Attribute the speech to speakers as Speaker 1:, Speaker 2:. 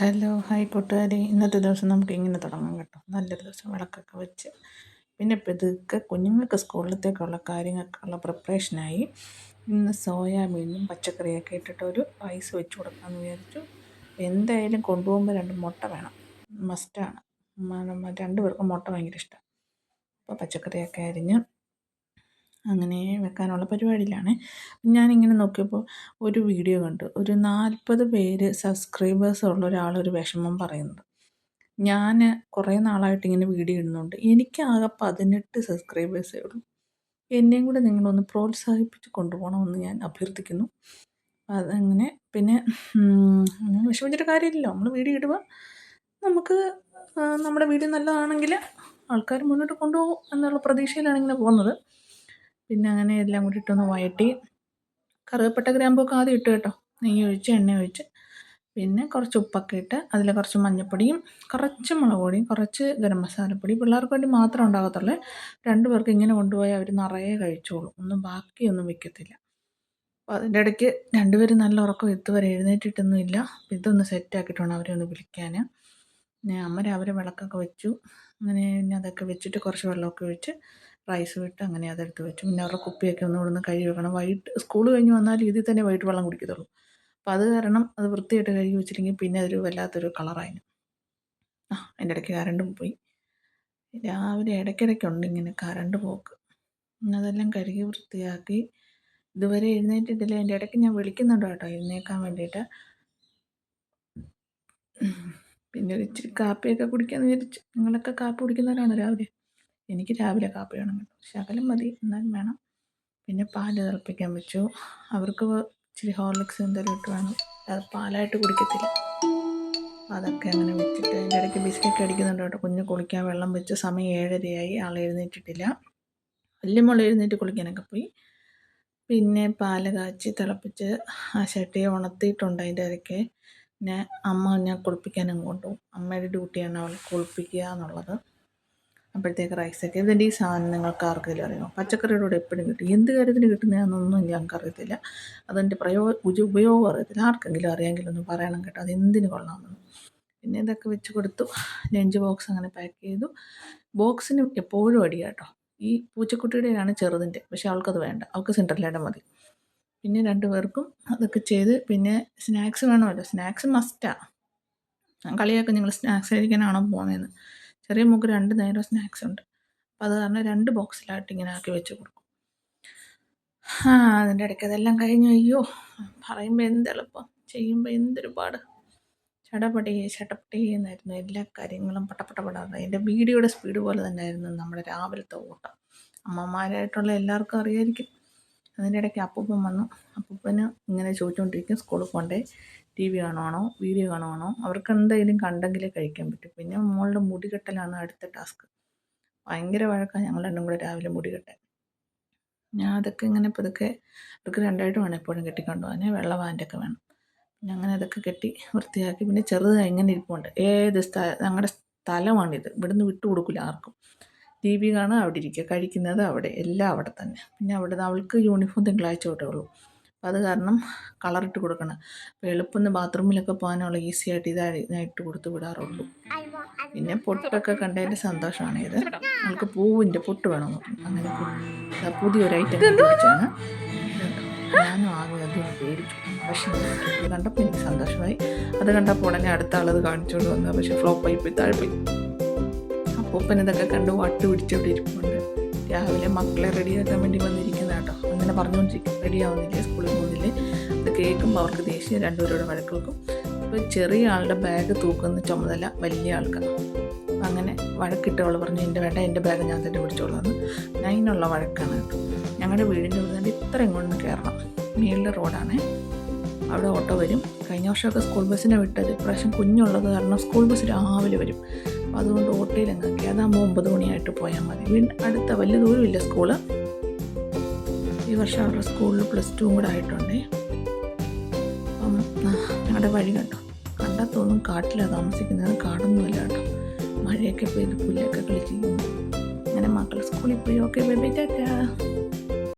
Speaker 1: Hello hi കൂട്ടുകാരെ, ഇന്നത്തെ ദിവസം നമുക്ക് ഇങ്ങനെ തുടങ്ങാം കേട്ടോ. നല്ലൊരു ദിവസം വിളക്കൊക്കെ വെച്ച് പിന്നെ ഇതൊക്കെ കുഞ്ഞുങ്ങൾക്ക് സ്കൂളിലത്തേക്കുള്ള കാര്യങ്ങൾക്കുള്ള പ്രിപ്പറേഷനായി. ഇന്ന് സോയാബീനും പച്ചക്കറിയൊക്കെ ഇട്ടിട്ടൊരു റൈസ് വെച്ച് കൊടുക്കാമെന്ന് വിചാരിച്ചു. എന്തായാലും കൊണ്ടുപോകുമ്പോൾ 2 മുട്ട വേണം, മസ്റ്റാണ്. രണ്ടു പേർക്കും മുട്ട ഭയങ്കര ഇഷ്ടമാണ്. അപ്പോൾ പച്ചക്കറിയൊക്കെ അരിഞ്ഞ് അങ്ങനെ വെക്കാനുള്ള പരിപാടിയിലാണ്. ഞാനിങ്ങനെ നോക്കിയപ്പോൾ ഒരു വീഡിയോ കണ്ടു. ഒരു 40 പേര് സബ്സ്ക്രൈബേഴ്സ് ഉള്ള ഒരാളൊരു വിഷമം പറയുന്നത്. ഞാൻ കുറേ നാളായിട്ട് ഇങ്ങനെ വീഡിയോ ഇടുന്നുണ്ട്. എനിക്ക് ആകെ 18 സബ്സ്ക്രൈബേഴ്സേ ഉള്ളൂ. എന്നെയും കൂടെ നിങ്ങളൊന്ന് പ്രോത്സാഹിപ്പിച്ച് കൊണ്ടുപോകണമെന്ന് ഞാൻ അഭ്യർത്ഥിക്കുന്നു. അതങ്ങനെ പിന്നെ അങ്ങനെ വിഷമിച്ചിട്ട് കാര്യമില്ലല്ലോ. നമ്മൾ വീഡിയോ ഇടുക, നമുക്ക് നമ്മുടെ വീഡിയോ നല്ലതാണെങ്കിൽ ആൾക്കാർ മുന്നോട്ട് കൊണ്ടുപോകും എന്നുള്ള പ്രതീക്ഷയിലാണ് ഇങ്ങനെ പോകുന്നത്. പിന്നെ അങ്ങനെ എല്ലാം കൂടി ഇട്ടൊന്ന് വഴറ്റി, കറുവപ്പട്ട ഗ്രാമ്പൊക്കെ ആദ്യം ഇട്ട് കേട്ടോ. നെയ്യ് ഒഴിച്ച് എണ്ണ ഒഴിച്ച് പിന്നെ കുറച്ച് ഉപ്പൊക്കെ ഇട്ട് അതിൽ കുറച്ച് മഞ്ഞൾപ്പൊടിയും കുറച്ച് മുളക് പൊടിയും കുറച്ച് ഗരം മസാലപ്പൊടി. പിള്ളേർക്ക് വേണ്ടി മാത്രം ഉണ്ടാകത്തുള്ളൂ. 2 പേർക്ക് ഇങ്ങനെ കൊണ്ടുപോയാൽ അവർ നിറയെ കഴിച്ചോളും, ഒന്നും ബാക്കിയൊന്നും വെക്കത്തില്ല. അപ്പോൾ അതിൻ്റെ ഇടയ്ക്ക് 2 പേരും നല്ല ഉറക്കം, ഇതുവരെ എഴുന്നേറ്റിട്ടൊന്നുമില്ല. ഇതൊന്ന് സെറ്റാക്കിയിട്ട് വേണം അവരെ ഒന്ന് വിളിക്കാൻ. പിന്നെ അമ്മ രാവിലെ വിളക്കൊക്കെ വെച്ചു. അങ്ങനെ പിന്നെ അതൊക്കെ വെച്ചിട്ട് കുറച്ച് വെള്ളമൊക്കെ ഒഴിച്ച് റൈസ് വിട്ട് അങ്ങനെ അതെടുത്ത് വെച്ചു. പിന്നെ അവരുടെ കുപ്പിയൊക്കെ ഒന്ന് ഇവിടുന്ന് കഴുകി വെക്കണം. വൈകിട്ട് സ്കൂൾ കഴിഞ്ഞ് വന്നാൽ ഇതിൽ തന്നെ വൈകിട്ട് വെള്ളം കുടിക്കത്തുള്ളൂ. അപ്പോൾ അത് കാരണം അത് വൃത്തിയായിട്ട് കഴുകി വെച്ചില്ലെങ്കിൽ പിന്നെ അതൊരു വല്ലാത്തൊരു കളറായിരുന്നു. അതിൻ്റെ ഇടയ്ക്ക് കറണ്ടും പോയി. രാവിലെ ഇടയ്ക്കിടയ്ക്കുണ്ട് ഇങ്ങനെ കറണ്ട് പോക്ക്. പിന്നെ അതെല്ലാം കഴുകി വൃത്തിയാക്കി. ഇതുവരെ എഴുന്നേറ്റിട്ടില്ല. അതിൻ്റെ ഇടയ്ക്ക് ഞാൻ വിളിക്കുന്നുണ്ട് കേട്ടോ എഴുന്നേക്കാൻ വേണ്ടിയിട്ട്. പിന്നെ ഒരു ഇച്ചിരി കാപ്പിയൊക്കെ കുടിക്കാമെന്ന് വിചാരിച്ചു. നിങ്ങളൊക്കെ കാപ്പി കുടിക്കുന്നവരാണ് രാവിലെ? എനിക്ക് രാവിലെ കാപ്പി വേണം കേട്ടോ, ശകലം മതി എന്നാലും വേണം. പിന്നെ പാല് തിളപ്പിക്കാൻ വെച്ചു. അവർക്ക് ഇച്ചിരി ഹോർലിക്സ് എന്തെങ്കിലും ഇട്ട് വേണം, അത് പാലായിട്ട് കുടിക്കത്തില്ല. അതൊക്കെ അങ്ങനെ വെച്ചിട്ട് അതിൻ്റെ ഇടയ്ക്ക് ബിസ്ക്കറ്റ് അടിക്കുന്നുണ്ട് കേട്ടോ. കുഞ്ഞ് കുളിക്കാൻ വെള്ളം വെച്ച്. സമയം 7:30 ആൾ എഴുന്നേറ്റിട്ടില്ല. വലിയ മോൾ എഴുന്നേറ്റ് കുളിക്കാനൊക്കെ പോയി. പിന്നെ പാല് കാച്ചി തിളപ്പിച്ച് ആ ചട്ടിയെ ഉണർത്തിയിട്ടുണ്ട്. അതിൻ്റെ ഇടയ്ക്ക് പിന്നെ ഞാൻ കുളിപ്പിക്കാനും കൊണ്ടുപോകും. അമ്മയുടെ ഡ്യൂട്ടിയാണ് അവൾ കുളിപ്പിക്കുക എന്നുള്ളത്. അപ്പോഴത്തേക്ക് റൈസൊക്കെ ഇതിൻ്റെ ഈ സാധനം നിങ്ങൾക്ക് ആർക്കെങ്കിലും അറിയാമോ? പച്ചക്കറിയുടെ കൂടെ എപ്പോഴും കിട്ടും. എന്ത് കാര്യത്തിന് കിട്ടുന്നതാണെന്നൊന്നും ഞങ്ങൾക്കറിയത്തില്ല. അതിൻ്റെ ഉപയോഗം അറിയത്തില്ല. ആർക്കെങ്കിലും അറിയാമെങ്കിലും ഒന്ന് പറയണം കേട്ടോ, അതെന്തിന് കൊള്ളാമെന്ന്. പിന്നെ ഇതൊക്കെ വെച്ച് കൊടുത്തു. ലഞ്ച് ബോക്സ് അങ്ങനെ പാക്ക് ചെയ്തു. ബോക്സിന് എപ്പോഴും അടിയാ കേട്ടോ. ഈ പൂച്ചക്കുട്ടിയുടെയാണ് ചെറുതിൻ്റെ, പക്ഷെ അവൾക്കത് വേണ്ട, അവൾക്ക് സിൻഡ്രല്ലയുടെ മതി. പിന്നെ 2 പേർക്കും അതൊക്കെ ചെയ്ത് പിന്നെ സ്നാക്സ് വേണമല്ലോ. സ്നാക്സ് മസ്റ്റാണ്. കളിയാക്കും, നിങ്ങൾ സ്നാക്സ് കഴിക്കാനാണോ പോകുന്നതെന്ന്. ചെറിയ മോൾക്ക് 2 നേരം സ്നാക്സ് ഉണ്ട്. അപ്പോൾ അത് കാരണം 2 ബോക്സിലായിട്ട് ഇങ്ങനെ ആക്കി വെച്ച് കൊടുക്കും. അതിൻ്റെ ഇടയ്ക്ക് അതെല്ലാം കഴിഞ്ഞു. അയ്യോ, പറയുമ്പോൾ എന്തെളുപ്പം, ചെയ്യുമ്പോൾ എന്തൊരു പാട്. ചടപടി എന്നായിരുന്നു എല്ലാ കാര്യങ്ങളും. പടപടാതെ എൻ്റെ വീഡിയോയുടെ സ്പീഡ് പോലെ തന്നെ ആയിരുന്നു നമ്മുടെ രാവിലത്തെ ഓട്ടം. അമ്മമാരായിട്ടുള്ള എല്ലാവർക്കും അറിയായിരിക്കും. അതിൻ്റെ ഇടയ്ക്ക് അപ്പൂപ്പൻ വന്നു. അപ്പൂപ്പന് ഇങ്ങനെ ചോദിച്ചുകൊണ്ടിരിക്കും സ്കൂളിൽ പോകണ്ടേ, TV കാണുവാണോ, വീഡിയോ കാണുവാണോ. അവർക്ക് എന്തെങ്കിലും കണ്ടെങ്കിലേ കഴിക്കാൻ പറ്റും. പിന്നെ മോളുടെ മുടി കെട്ടലാണ് അടുത്ത ടാസ്ക്. ഭയങ്കര വഴക്കാണ് ഞങ്ങൾ 2 കൂടെ രാവിലെ മുടി കെട്ടാൻ. ഞാൻ അതൊക്കെ ഇങ്ങനെ പതുക്കെ, അവർക്ക് 2 വേണം എപ്പോഴും കെട്ടിക്കൊണ്ട് പോകാൻ. വെള്ള പാൻ്റൊക്കെ വേണം. പിന്നെ അങ്ങനെ അതൊക്കെ കെട്ടി വൃത്തിയാക്കി. പിന്നെ ചെറുത് ഇങ്ങനെ ഇരിപ്പുണ്ട്. ഞങ്ങളുടെ സ്ഥലമാണിത്, ഇവിടുന്ന് വിട്ടു കൊടുക്കില്ല ആർക്കും. TV കാണുക, അവിടെ ഇരിക്കുക, കഴിക്കുന്നത് അവിടെ, എല്ലാം അവിടെ തന്നെ. പിന്നെ അവിടെ അവൾക്ക് യൂണിഫോം തിങ്കളാഴ്ച തൊട്ടേ ഉള്ളൂ. അപ്പോൾ അത് കാരണം കളറിട്ട് കൊടുക്കണം. അപ്പോൾ എളുപ്പം ബാത്റൂമിലൊക്കെ പോകാനുള്ള ഈസി ആയിട്ട് ഇതായിട്ട് കൊടുത്ത് വിടാറുള്ളൂ. പിന്നെ പൊട്ടൊക്കെ കണ്ടതിൻ്റെ സന്തോഷമാണ് ഇത്. അവൾക്ക് പൂവിൻ്റെ പൊട്ട് വേണമെന്ന് പറഞ്ഞു. അങ്ങനെ പുതിയൊരു ഐറ്റം കണ്ടുപിടിച്ചാണ്. ഞാനും ആകെ അതിന് പേടിച്ചു. പക്ഷേ ഇത് കണ്ടപ്പോൾ എനിക്ക് സന്തോഷമായി. അത് കണ്ടപ്പോൾ ഉടനെ അടുത്ത ആളത് കാണിച്ചുകൊണ്ട് വന്നു. പക്ഷേ ഫ്ലോപ്പായി പോയി, താഴ്പോയി. അപ്പൂപ്പൻ ഇതൊക്കെ കണ്ട് വട്ട് പിടിച്ചോണ്ട് ഇരിപ്പുണ്ട്. രാവിലെ മക്കളെ റെഡിയാക്കാൻ വേണ്ടി വന്നിരിക്കുന്ന കേട്ടോ. അങ്ങനെ പറഞ്ഞുകൊണ്ടിരിക്കും, റെഡിയാവുന്നില്ലേ, സ്കൂളിൽ പോകുന്നില്ലേ. അത് കേൾക്കുമ്പോൾ അവർക്ക് ദേഷ്യം, 2 പേരോട് വഴക്ക് വെക്കും. ഇപ്പോൾ ചെറിയ ആളുടെ ബാഗ് തൂക്കുന്ന ചുമതല വലിയ ആൾക്കാണ്. അങ്ങനെ വഴക്കിട്ട് അവൾ പറഞ്ഞു, എൻ്റെ ബാഗ് ഞാൻ തന്നെ പിടിച്ചോളാം. അതിനുള്ള വഴക്കാണ് കേട്ടോ. ഞങ്ങളുടെ വീടിൻ്റെ ഇവിടെ ഇത്രയും കൊണ്ട് കയറണം. മേളിലെ റോഡാണ്, അവിടെ ഓട്ടോ വരും. കഴിഞ്ഞ വർഷമൊക്കെ സ്കൂൾ ബസ്സിനെ വിട്ടത്. ഇപ്രാവശ്യം കുഞ്ഞുള്ളത് കാരണം സ്കൂൾ ബസ് രാവിലെ വരും. അപ്പോൾ അതുകൊണ്ട് ഓട്ടോയിലങ്ങാക്കി. അതാകുമ്പോൾ 9 മണിയായിട്ട് പോയാൽ മതി. അടുത്ത വലിയ ദൂരമില്ല സ്കൂള്. ഈ വർഷം അവരുടെ സ്കൂളിൽ +2 കൂടെ ആയിട്ടുണ്ടേ. അപ്പം ഞങ്ങളുടെ വഴി കണ്ടാൽ തോന്നും കാട്ടിലാണ് താമസിക്കുന്നത്. കാടൊന്നുമല്ല കേട്ടോ. മഴയൊക്കെ പെയ്ത് പുല്ലൊക്കെ കളിച്ചിരിക്കുന്നു. അങ്ങനെ മക്കൾ സ്കൂളിൽ പോയി. Okay, bye bye, Tata.